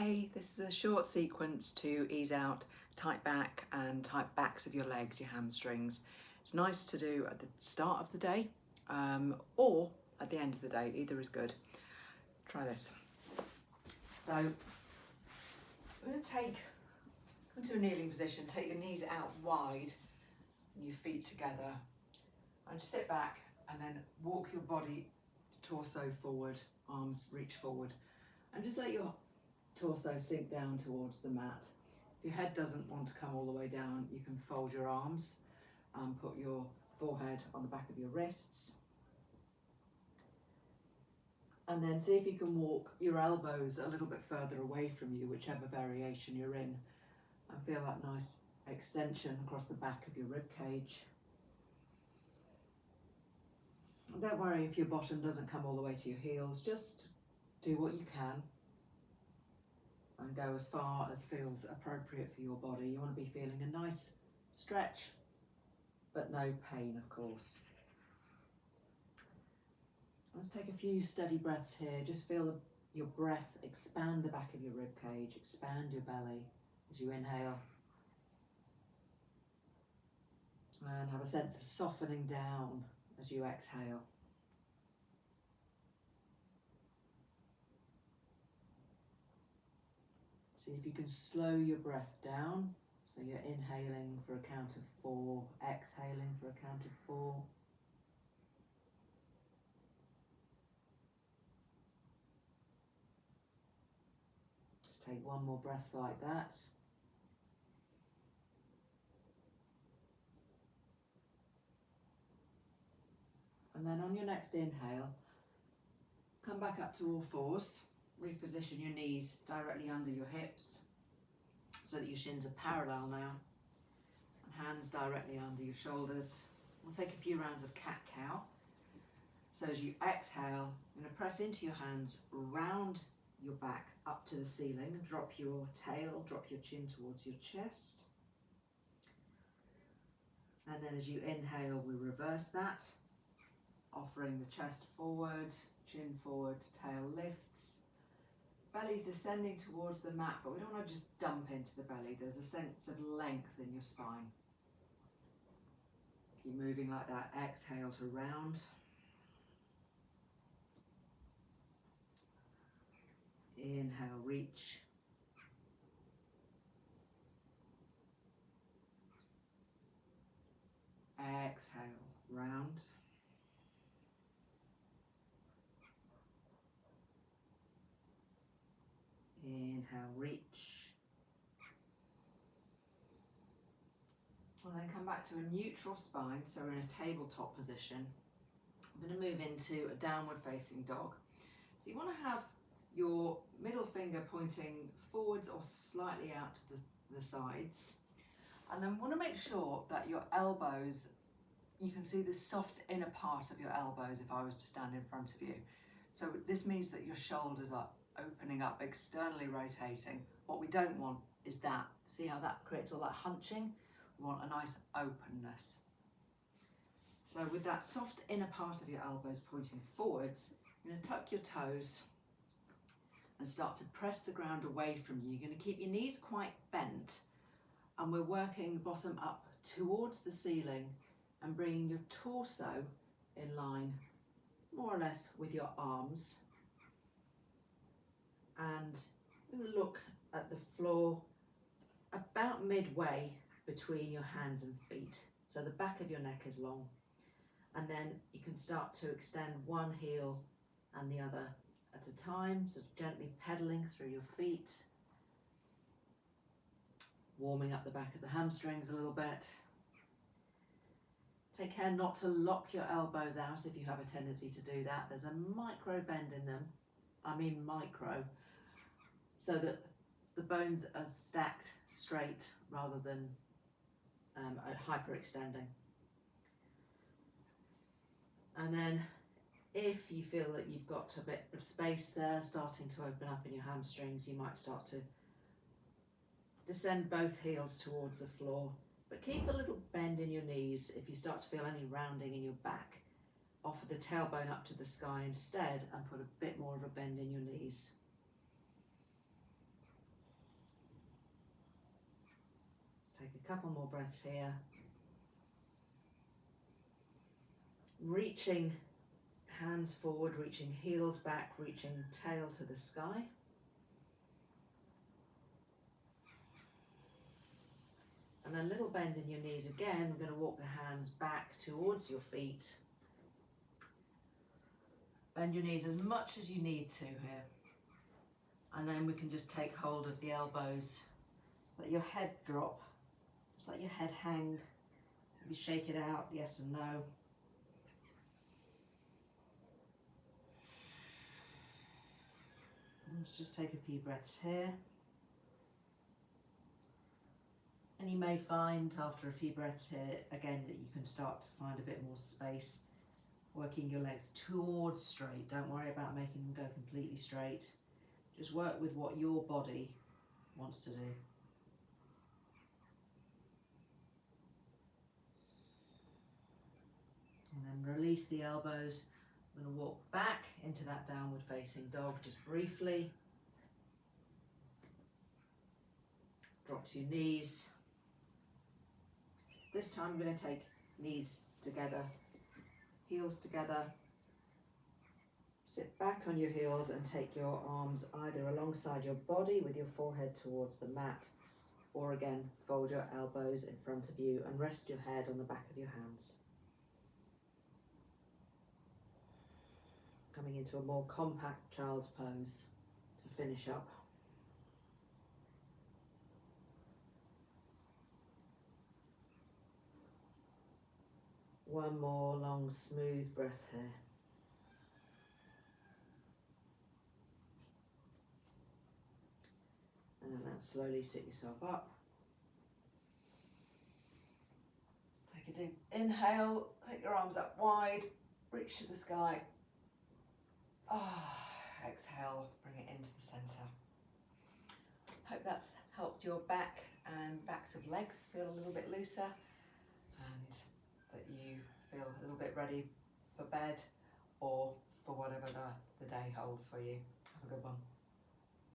Hey, this is a short sequence to ease out tight back and tight backs of your legs, your hamstrings. It's nice to do at the start of the day or at the end of the day, either is good. Try this. So I'm going to come to a kneeling position, take your knees out wide and your feet together and just sit back and then walk your body torso forward, arms reach forward, and just let your torso sink down towards the mat. If your head doesn't want to come all the way down, you can fold your arms and put your forehead on the back of your wrists. And then see if you can walk your elbows a little bit further away from you, whichever variation you're in, and feel that nice extension across the back of your rib cage. And don't worry if your bottom doesn't come all the way to your heels, just do what you can and go as far as feels appropriate for your body. You want to be feeling a nice stretch, but no pain, of course. Let's take a few steady breaths here. Just feel your breath expand the back of your rib cage, expand your belly as you inhale. And have a sense of softening down as you exhale. See if you can slow your breath down. So you're inhaling for a count of 4, exhaling for a count of 4. Just take one more breath like that. And then on your next inhale, come back up to all fours. Reposition your knees directly under your hips so that your shins are parallel now, and hands directly under your shoulders. We'll take a few rounds of cat-cow. So as you exhale, you're going to press into your hands, round your back up to the ceiling, drop your tail, drop your chin towards your chest. And then as you inhale, we reverse that, offering the chest forward, chin forward, tail lifts. Belly's descending towards the mat, but we don't want to just dump into the belly. There's a sense of length in your spine. Keep moving like that. Exhale to round. Inhale, reach. Exhale, round. Inhale, reach. And then come back to a neutral spine, so we're in a tabletop position. I'm going to move into a downward facing dog. So you want to have your middle finger pointing forwards or slightly out to the sides. And then want to make sure that your elbows, you can see the soft inner part of your elbows if I was to stand in front of you. So this means that your shoulders are opening up, externally rotating. What we don't want is that. See how that creates all that hunching? We want a nice openness. So with that soft inner part of your elbows pointing forwards, you're going to tuck your toes and start to press the ground away from you. You're going to keep your knees quite bent, and we're working bottom up towards the ceiling and bringing your torso in line more or less with your arms. And look at the floor about midway between your hands and feet. So the back of your neck is long. And then you can start to extend one heel and the other at a time, sort of gently pedaling through your feet, warming up the back of the hamstrings a little bit. Take care not to lock your elbows out if you have a tendency to do that. There's a micro bend in them, I mean micro, so that the bones are stacked straight rather than hyperextending. And then if you feel that you've got a bit of space there starting to open up in your hamstrings, you might start to descend both heels towards the floor, but keep a little bend in your knees. If you start to feel any rounding in your back, offer the tailbone up to the sky instead and put a bit more of a bend in your knees. Take a couple more breaths here. Reaching hands forward, reaching heels back, reaching tail to the sky. And then a little bend in your knees again. We're going to walk the hands back towards your feet. Bend your knees as much as you need to here. And then we can just take hold of the elbows. Let your head drop. Just let your head hang. Maybe shake it out, yes and no. Let's just take a few breaths here. And you may find after a few breaths here, again, that you can start to find a bit more space, working your legs towards straight. Don't worry about making them go completely straight. Just work with what your body wants to do. And then release the elbows. I'm going to walk back into that downward facing dog just briefly. Drop to your knees. This time I'm going to take knees together, heels together. Sit back on your heels and take your arms either alongside your body with your forehead towards the mat, or again, fold your elbows in front of you and rest your head on the back of your hands. Coming into a more compact child's pose to finish up. One more long, smooth breath here. And then slowly sit yourself up. Take a deep inhale, take your arms up wide, reach to the sky. Exhale, bring it into the centre. Hope that's helped your back and backs of legs feel a little bit looser, and that you feel a little bit ready for bed or for whatever the day holds for you. Have a good one.